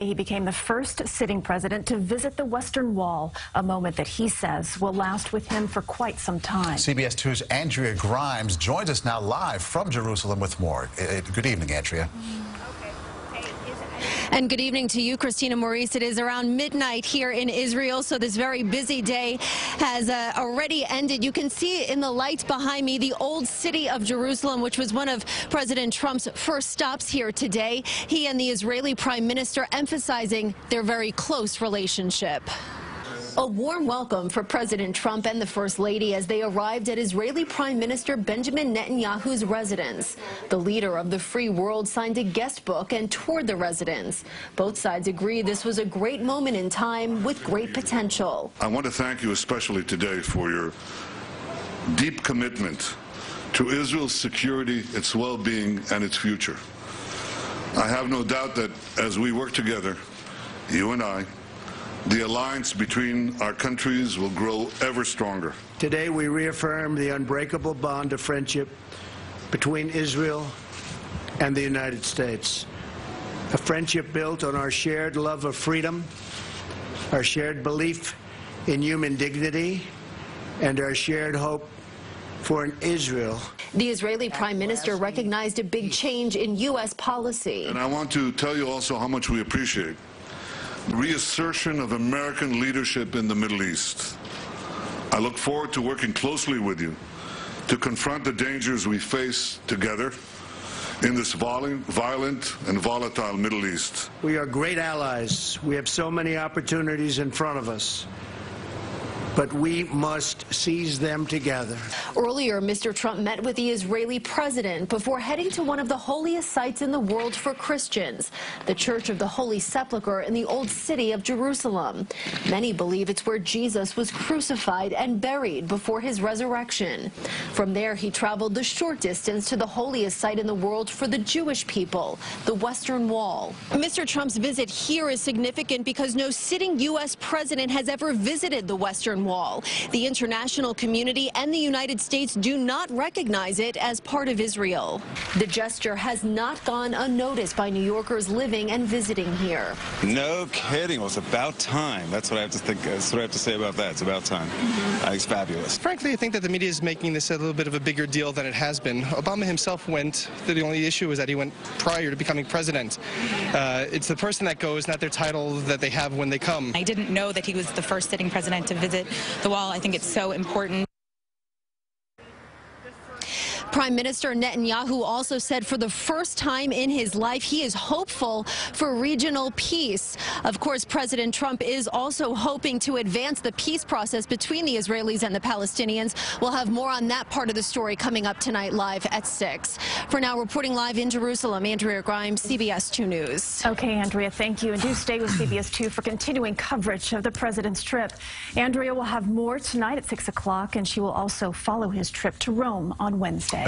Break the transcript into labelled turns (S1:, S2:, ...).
S1: He became the first sitting president to visit the Western Wall, a moment that he says will last with him for quite some time.
S2: CBS 2's Andrea Grymes joins us now live from Jerusalem with more. Good evening, Andrea.
S3: And good evening to you, Christina Maurice. It is around midnight here in Israel, so this very busy day has already ended. You can see in the lights behind me the old city of Jerusalem, which was one of President Trump's first stops here today. He and the Israeli Prime Minister emphasizing their very close relationship. A warm welcome for President Trump and the First Lady as they arrived at Israeli Prime Minister Benjamin Netanyahu's residence. The leader of the free world signed a guest book and toured the residence. Both sides agree this was a great moment in time with great potential.
S4: I want to thank you especially today for your deep commitment to Israel's security, its well-being, and its future. I have no doubt that as we work together, you and I, the alliance between our countries will grow ever stronger.
S5: Today we reaffirm the unbreakable bond of friendship between Israel and the United States. A friendship built on our shared love of freedom, our shared belief in human dignity, and our shared hope for an Israel.
S3: The Israeli Prime Minister recognized a big change in U.S. policy.
S4: And I want to tell you also how much we appreciate reassertion of American leadership in the Middle East. I look forward to working closely with you to confront the dangers we face together in this violent and volatile Middle East.
S5: We are great allies. We have so many opportunities in front of us, but we must seize them together.
S3: Earlier, Mr. Trump met with the Israeli president before heading to one of the holiest sites in the world for Christians, the Church of the Holy Sepulchre in the Old City of Jerusalem. Many believe it's where Jesus was crucified and buried before his resurrection. From there, he traveled the short distance to the holiest site in the world for the Jewish people, the Western Wall. Mr. Trump's visit here is significant because no sitting U.S. president has ever visited the Western Wall. The international community and the United States do not recognize it as part of Israel. The gesture has not gone unnoticed by New Yorkers living and visiting here.
S6: No kidding. Well, it's about time. That's what I have to think. That's what I have to say about that. It's about time. I think it's fabulous.
S7: Frankly, I think that the media is making this a little bit of a bigger deal than it has been. Obama himself went. The only issue is that he went prior to becoming president. It's the person that goes, not their title that they have when they come.
S8: I didn't know that he was the first sitting president to visit the wall. I think it's so important.
S3: Prime Minister Netanyahu also said for the first time in his life he is hopeful for regional peace. Of course, President Trump is also hoping to advance the peace process between the Israelis and the Palestinians. We'll have more on that part of the story coming up tonight live at 6. For now, reporting live in Jerusalem, Andrea Grymes, CBS 2 News.
S1: Okay, Andrea, thank you. And do stay with CBS 2 for continuing coverage of the president's trip. Andrea will have more tonight at 6 o'clock, and she will also follow his trip to Rome on Wednesday.